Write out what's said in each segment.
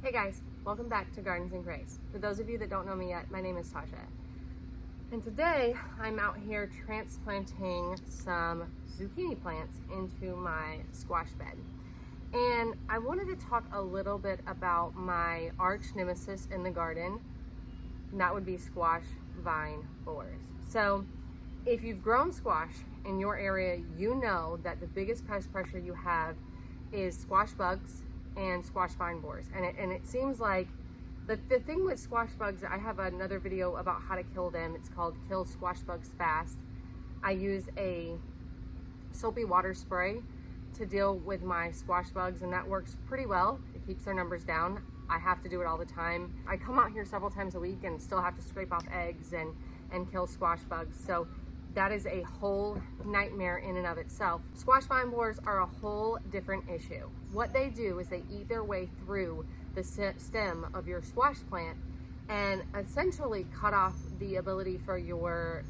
Hey guys, welcome back to Gardens and Grace. For those of you that don't know me yet, my name is Tasha. And today I'm out here transplanting some zucchini plants into my squash bed. And I wanted to talk a little bit about my arch nemesis in the garden, and that would be squash vine borers. So if you've grown squash in your area, you know that the biggest pest pressure you have is squash bugs and squash vine borers. And it seems like the thing with squash bugs, I have another video about how to kill them. It's called Kill Squash Bugs Fast. I use a soapy water spray to deal with my squash bugs, and that works pretty well. It keeps their numbers down. I have to do it all the time. I come out here several times a week and still have to scrape off eggs and kill squash bugs. So that is a whole nightmare in and of itself. Squash vine borers are a whole different issue. What they do is they eat their way through the stem of your squash plant and essentially cut off the ability for your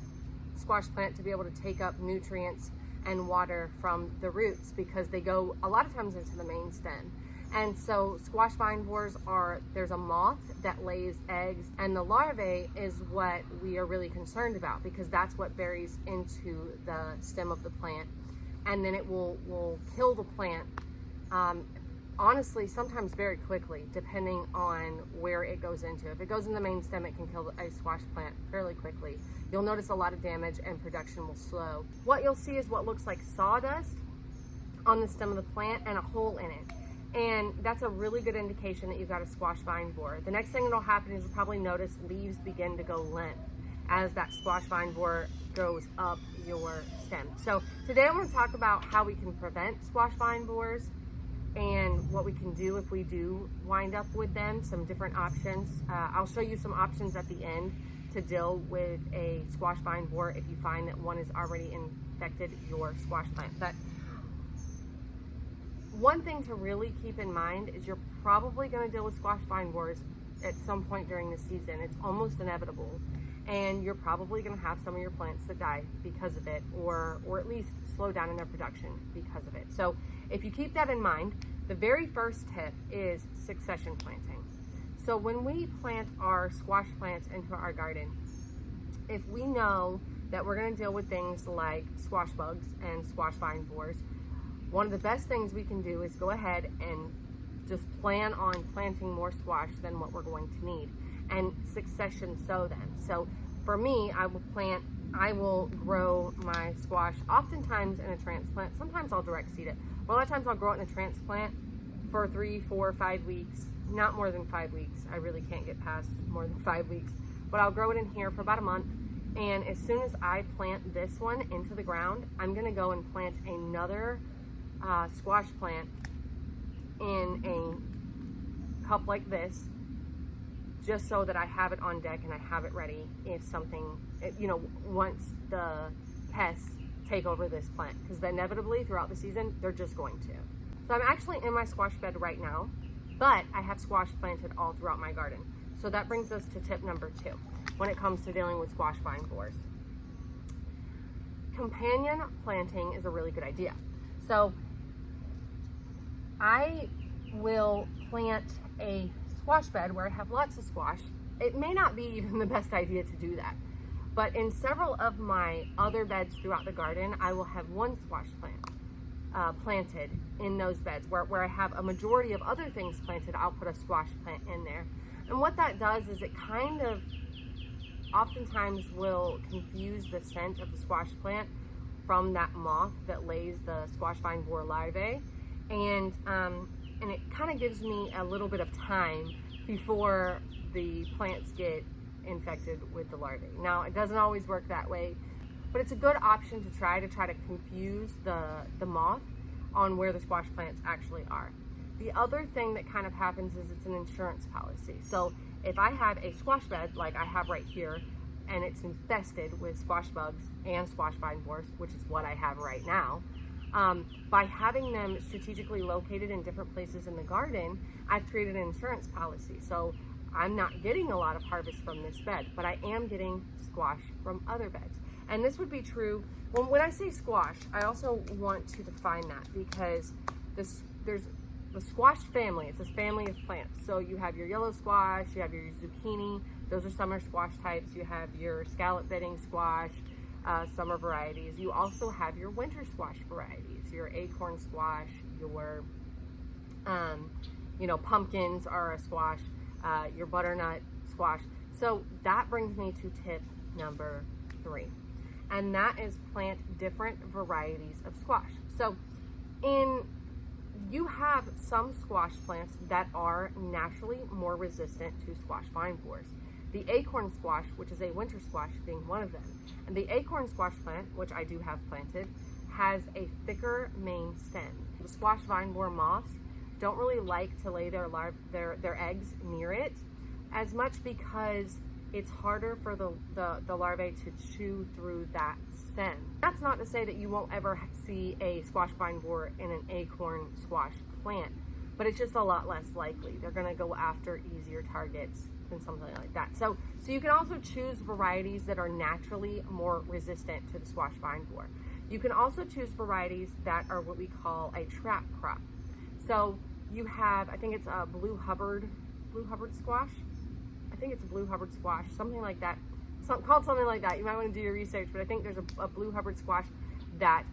squash plant to be able to take up nutrients and water from the roots, because they go a lot of times into the main stem. And so squash vine borers there's a moth that lays eggs, and the larvae is what we are really concerned about, because that's what buries into the stem of the plant, and then it will kill the plant. Honestly, sometimes very quickly, depending on where it goes into. If it goes in the main stem, it can kill a squash plant fairly quickly. You'll notice a lot of damage and production will slow. What you'll see is what looks like sawdust on the stem of the plant and a hole in it. And that's a really good indication that you've got a squash vine borer. The next thing that'll happen is you'll probably notice leaves begin to go limp as that squash vine borer goes up your stem. So today I'm going to talk about how we can prevent squash vine borers and what we can do if we do wind up with them, some different options. I'll show you some options at the end to deal with a squash vine borer if you find that one has already infected your squash plant. But one thing to really keep in mind is you're probably going to deal with squash vine borers at some point during the season. It's almost inevitable. And you're probably going to have some of your plants that die because of it, or at least slow down in their production because of it. So if you keep that in mind, the very first tip is succession planting. So when we plant our squash plants into our garden, if we know that we're going to deal with things like squash bugs and squash vine borers, one of the best things we can do is go ahead and just plan on planting more squash than what we're going to need, and succession sow them. So for me, I will grow my squash oftentimes in a transplant. Sometimes I'll direct seed it. A lot of times I'll grow it in a transplant for 3, 4, 5 weeks, not more than 5 weeks. I really can't get past more than 5 weeks, but I'll grow it in here for about a month. And as soon as I plant this one into the ground, I'm gonna go and plant another squash plant in a cup like this, just so that I have it on deck and I have it ready if something, once the pests take over this plant, because inevitably throughout the season, they're just going to. So I'm actually in my squash bed right now, but I have squash planted all throughout my garden. So that brings us to tip number 2 when it comes to dealing with squash vine borers. Companion planting is a really good idea. So I will plant a squash bed where I have lots of squash. It may not be even the best idea to do that, but in several of my other beds throughout the garden, I will have one squash plant planted in those beds. Where I have a majority of other things planted, I'll put a squash plant in there. And what that does is it kind of oftentimes will confuse the scent of the squash plant from that moth that lays the squash vine borer larvae. And it kind of gives me a little bit of time before the plants get infected with the larvae. Now, it doesn't always work that way, but it's a good option to try to confuse the moth on where the squash plants actually are. The other thing that kind of happens is it's an insurance policy. So if I have a squash bed like I have right here, and it's infested with squash bugs and squash vine borers, which is what I have right now, by having them strategically located in different places in the garden, I've created an insurance policy. So I'm not getting a lot of harvest from this bed, but I am getting squash from other beds. And this would be true, when I say squash, I also want to define that, because there's the squash family. It's this family of plants. So you have your yellow squash, you have your zucchini, those are summer squash types. You have your scallop bedding squash, summer varieties. You also have your winter squash varieties, your acorn squash, your, pumpkins are a squash, your butternut squash. So that brings me to tip number 3, and that is plant different varieties of squash. So you have some squash plants that are naturally more resistant to squash vine borers. The acorn squash, which is a winter squash, being one of them. And the acorn squash plant, which I do have planted, has a thicker main stem. The squash vine borer moths don't really like to lay their eggs near it as much because it's harder for the larvae to chew through that stem. That's not to say that you won't ever see a squash vine borer in an acorn squash plant, but it's just a lot less likely. They're gonna go after easier targets than something like that. So you can also choose varieties that are naturally more resistant to the squash vine borer. You can also choose varieties that are what we call a trap crop. So you have, I think it's a blue Hubbard squash. I think it's a blue Hubbard squash, something like that. Called something like that. You might want to do your research, but I think there's a blue Hubbard squash that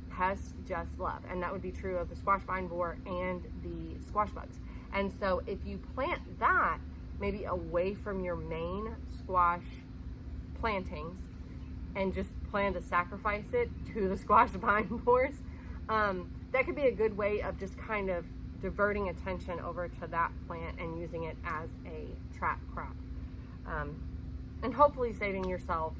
pests just love, and that would be true of the squash vine borer and the squash bugs. And so if you plant that maybe away from your main squash plantings and just plan to sacrifice it to the squash vine borers, that could be a good way of just kind of diverting attention over to that plant and using it as a trap crop. And hopefully saving your zucchinis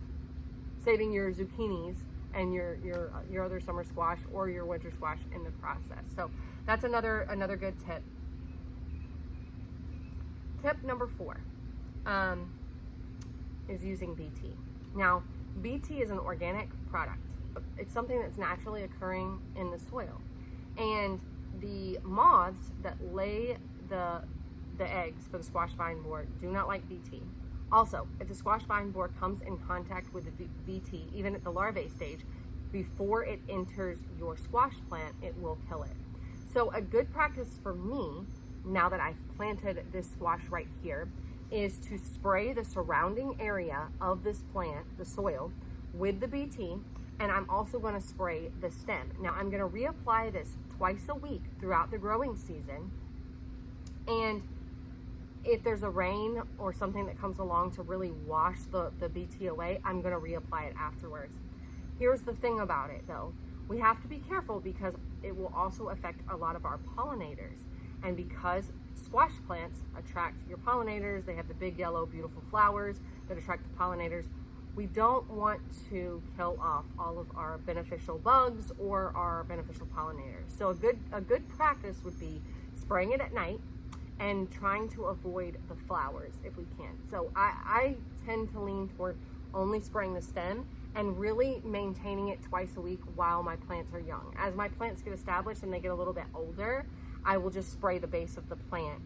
and your other summer squash or your winter squash in the process. So that's another good tip. Tip number 4 is using BT. Now, BT is an organic product. It's something that's naturally occurring in the soil. And the moths that lay the eggs for the squash vine borer do not like BT. Also, if the squash vine borer comes in contact with the BT, even at the larvae stage, before it enters your squash plant, it will kill it. So a good practice for me, now that I've planted this squash right here, is to spray the surrounding area of this plant, the soil, with the BT, and I'm also going to spray the stem. Now I'm going to reapply this twice a week throughout the growing season, and if there's a rain or something that comes along to really wash the BT away, I'm going to reapply it afterwards. Here's the thing about it though. We have to be careful because it will also affect a lot of our pollinators. And because squash plants attract your pollinators, they have the big yellow beautiful flowers that attract the pollinators, we don't want to kill off all of our beneficial bugs or our beneficial pollinators. So a good practice would be spraying it at night and trying to avoid the flowers if we can. So I tend to lean toward only spraying the stem and really maintaining it twice a week while my plants are young. As my plants get established and they get a little bit older, I will just spray the base of the plant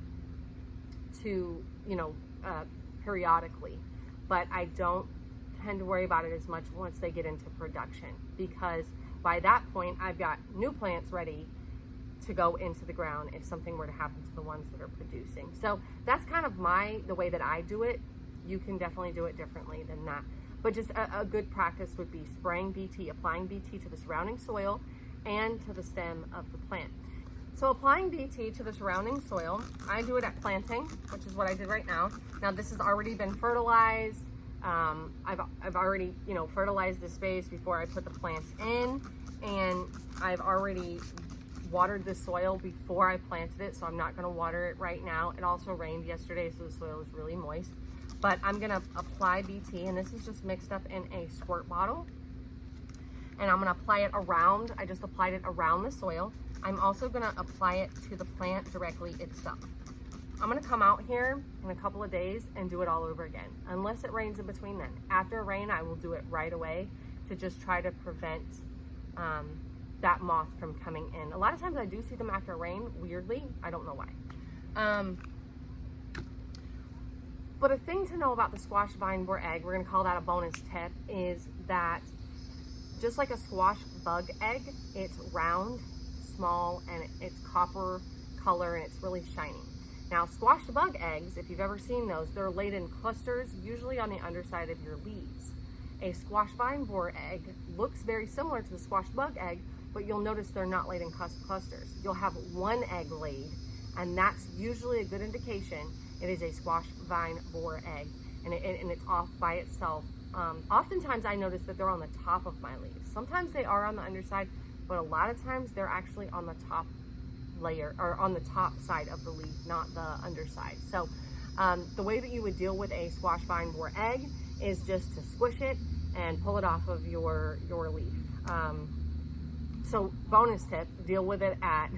periodically. But I don't tend to worry about it as much once they get into production, because by that point I've got new plants ready to go into the ground if something were to happen to the ones that are producing. So that's kind of the way that I do it. You can definitely do it differently than that. But just a good practice would be spraying BT, applying BT to the surrounding soil and to the stem of the plant. So applying BT to the surrounding soil, I do it at planting, which is what I did right now. Now this has already been fertilized. I've already, fertilized the space before I put the plants in, and I've already watered the soil before I planted it, so I'm not going to water it right now. It also rained yesterday, so the soil is really moist. But I'm going to apply BT, and this is just mixed up in a squirt bottle. And I'm going to apply it around. I just applied it around the soil. I'm also going to apply it to the plant directly itself. I'm going to come out here in a couple of days and do it all over again, unless it rains in between then. After a rain, I will do it right away to just try to prevent that moth from coming in. A lot of times I do see them after rain, weirdly. I don't know why. But a thing to know about the squash vine borer egg, we're going to call that a bonus tip, is that just like a squash bug egg, it's round, small, and it's copper color and it's really shiny. Now, squash bug eggs, if you've ever seen those, they're laid in clusters, usually on the underside of your leaves. A squash vine borer egg looks very similar to the squash bug egg, but you'll notice they're not laid in clusters. You'll have one egg laid, and that's usually a good indication it is a squash vine borer egg, and it's off by itself. Oftentimes I notice that they're on the top of my leaves. Sometimes they are on the underside, but a lot of times they're actually on the top layer, or on the top side of the leaf, not the underside. So the way that you would deal with a squash vine borer egg is just to squish it and pull it off of your leaf. So bonus tip, deal with it at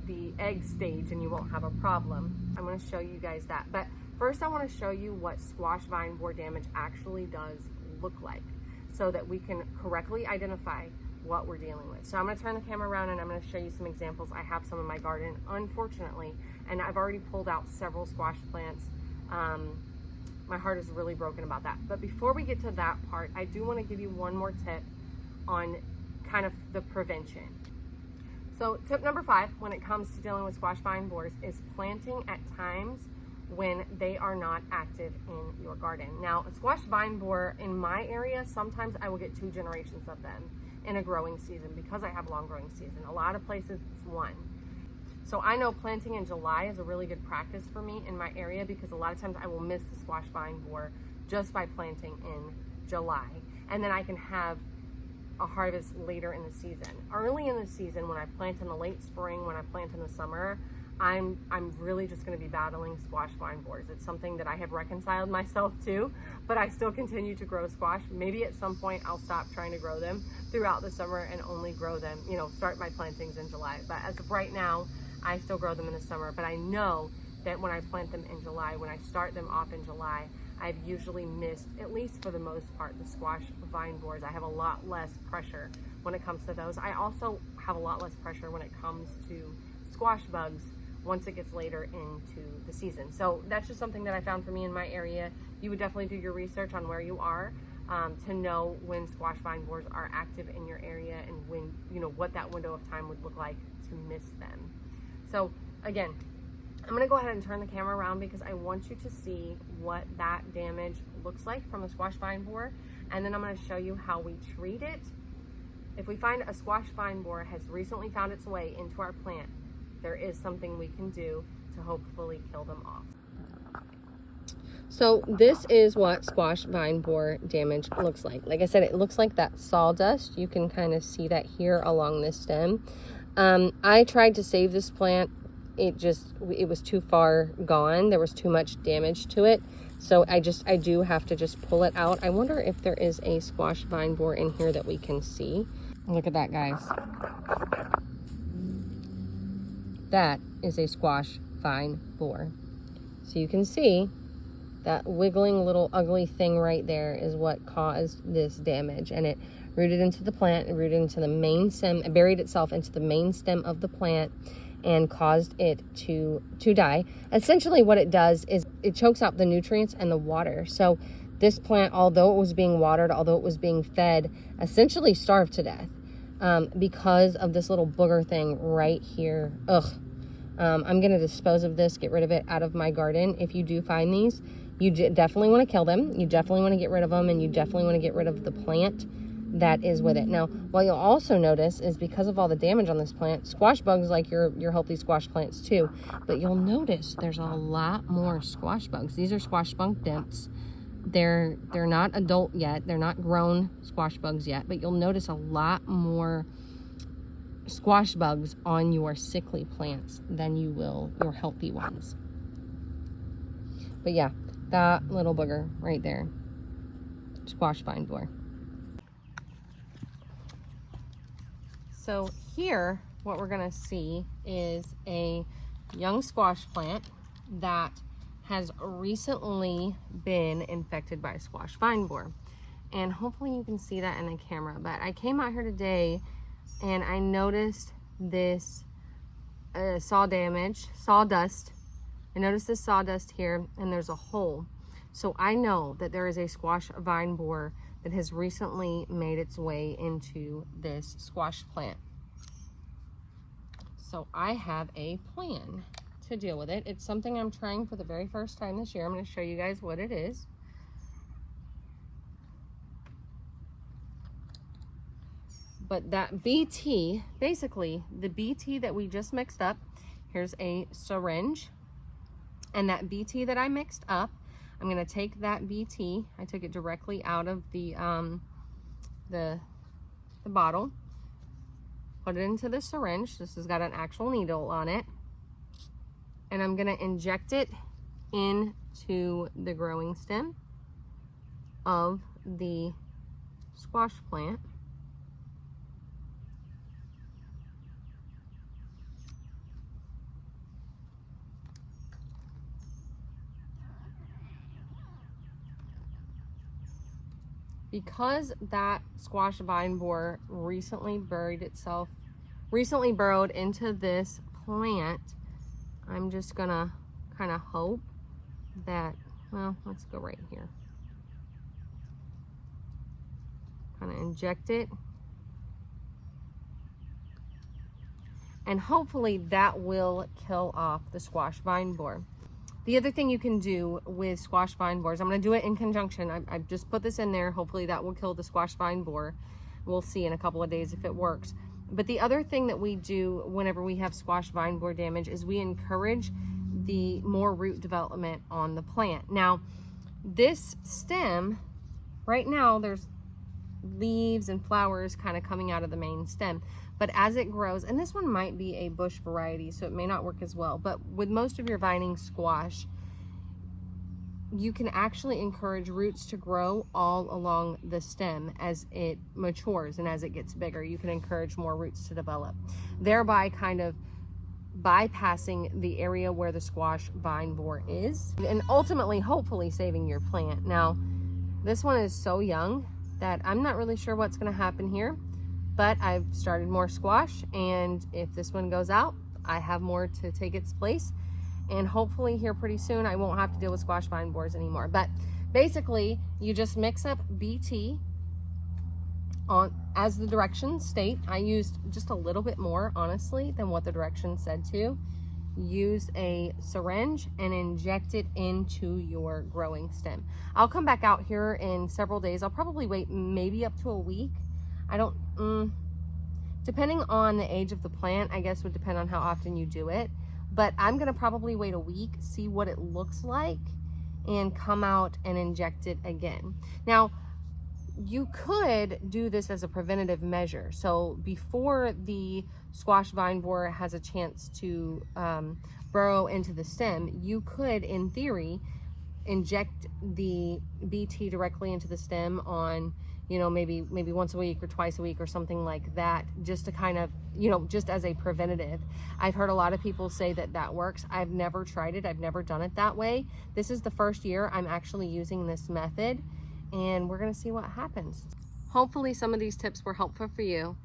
the egg stage and you won't have a problem. I'm going to show you guys that. But first I want to show you what squash vine borer damage actually does look like, so that we can correctly identify what we're dealing with. So I'm going to turn the camera around and I'm going to show you some examples. I have some in my garden, unfortunately, and I've already pulled out several squash plants. My heart is really broken about that. But before we get to that part, I do want to give you one more tip on kind of the prevention. So tip number 5 when it comes to dealing with squash vine borers is planting at times when they are not active in your garden. Now, a squash vine borer in my area, sometimes I will get 2 generations of them in a growing season because I have long growing season. A lot of places it's 1. So I know planting in July is a really good practice for me in my area, because a lot of times I will miss the squash vine borer just by planting in July. And then I can have a harvest later in the season. Early in the season, when I plant in the late spring, when I plant in the summer, I'm really just going to be battling squash vine borers. It's something that I have reconciled myself to, but I still continue to grow squash. Maybe at some point I'll stop trying to grow them throughout the summer and only grow them, start my plantings in July. But as of right now, I still grow them in the summer. But I know that when I plant them in July, when I start them off in July, I've usually missed, at least for the most part, the squash vine borers. I have a lot less pressure when it comes to those. I also have a lot less pressure when it comes to squash bugs once it gets later into the season. So that's just something that I found for me in my area. You would definitely do your research on where you are to know when squash vine borers are active in your area and when, what that window of time would look like to miss them. So again, I'm gonna go ahead and turn the camera around because I want you to see what that damage looks like from a squash vine borer, and then I'm gonna show you how we treat it. If we find a squash vine borer has recently found its way into our plant, there is something we can do to hopefully kill them off. So this is what squash vine borer damage looks like. Like I said, it looks like that sawdust. You can kind of see that here along this stem. I tried to save this plant. It was too far gone. There was too much damage to it. So I do have to just pull it out. I wonder if there is a squash vine borer in here that we can see. Look at that, guys. That is a squash vine borer. So you can see that wiggling little ugly thing right there is what caused this damage. And it rooted into the plant, it rooted into the main stem, it buried itself into the main stem of the plant and caused it to die. Essentially what it does is it chokes out the nutrients and the water. So this plant, although it was being watered, although it was being fed, essentially starved to death because of this little booger thing right here. I'm gonna dispose of this, get rid of it out of my garden. If you do find these, you definitely want to kill them. You definitely want to get rid of them, and you definitely want to get rid of the plant that is with it. Now, what you'll also notice is because of all the damage on this plant, squash bugs like your healthy squash plants too, but you'll notice there's a lot more squash bugs. These are squash bug nymphs. They're not adult yet. They're not grown squash bugs yet, but you'll notice a lot more squash bugs on your sickly plants than you will your healthy ones. But yeah, that little booger right there, squash vine borer. So here, what we're gonna see is a young squash plant that has recently been infected by squash vine borer. And hopefully you can see that in the camera, but I came out here today and I noticed this sawdust. I noticed this sawdust here, and there's a hole. So I know that there is a squash vine borer that has recently made its way into this squash plant. So I have a plan to deal with it. It's something I'm trying for the very first time this year. I'm going to show you guys what it is. But that BT, basically the BT that we just mixed up, here's a syringe, and that BT that I mixed up, I'm going to take that BT, I took it directly out of the bottle, put it into the syringe. This has got an actual needle on it, and I'm going to inject it into the growing stem of the squash plant. Because that squash vine borer recently burrowed into this plant, I'm just gonna kind of hope that, well, let's go right here. Kind of inject it. And hopefully that will kill off the squash vine borer. The other thing you can do with squash vine borers, I'm going to do it in conjunction. I've just put this in there. Hopefully that will kill the squash vine borer. We'll see in a couple of days if it works. But the other thing that we do whenever we have squash vine borer damage is we encourage the more root development on the plant. Now, this stem, right now there's leaves and flowers kind of coming out of the main stem. But as it grows, and this one might be a bush variety, so it may not work as well, but with most of your vining squash, you can actually encourage roots to grow all along the stem as it matures and as it gets bigger. You can encourage more roots to develop, thereby kind of bypassing the area where the squash vine borer is, and ultimately, hopefully, saving your plant. Now, this one is so young that I'm not really sure what's going to happen here. But I've started more squash, and if this one goes out, I have more to take its place. And hopefully here pretty soon, I won't have to deal with squash vine borers anymore. But basically, you just mix up BT on as the directions state. I used just a little bit more, honestly, than what the directions said to. Use a syringe and inject it into your growing stem. I'll come back out here in several days. I'll probably wait maybe up to a week. Depending on the age of the plant, I guess would depend on how often you do it. But I'm gonna probably wait a week, see what it looks like, and come out and inject it again. Now, you could do this as a preventative measure. So before the squash vine borer has a chance to burrow into the stem, you could, in theory, inject the BT directly into the stem on, you know, maybe once a week or twice a week or something like that, just to kind of, you know, just as a preventative. I've heard a lot of people say that that works. I've never tried it. I've never done it that way. This is the first year I'm actually using this method, and we're going to see what happens. Hopefully some of these tips were helpful for you.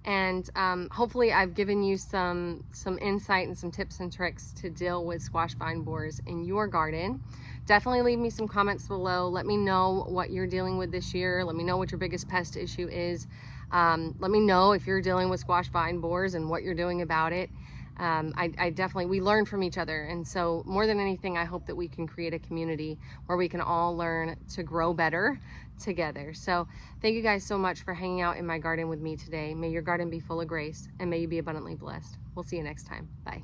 And hopefully I've given you some insight and some tips and tricks to deal with squash vine borers in your garden. Definitely leave me some comments below. Let me know what you're dealing with this year. Let me know what your biggest pest issue is. Let me know if you're dealing with squash vine borers and what you're doing about it. I definitely, we learn from each other. And so more than anything, I hope that we can create a community where we can all learn to grow better together. So thank you guys so much for hanging out in my garden with me today. May your garden be full of grace, and may you be abundantly blessed. We'll see you next time. Bye.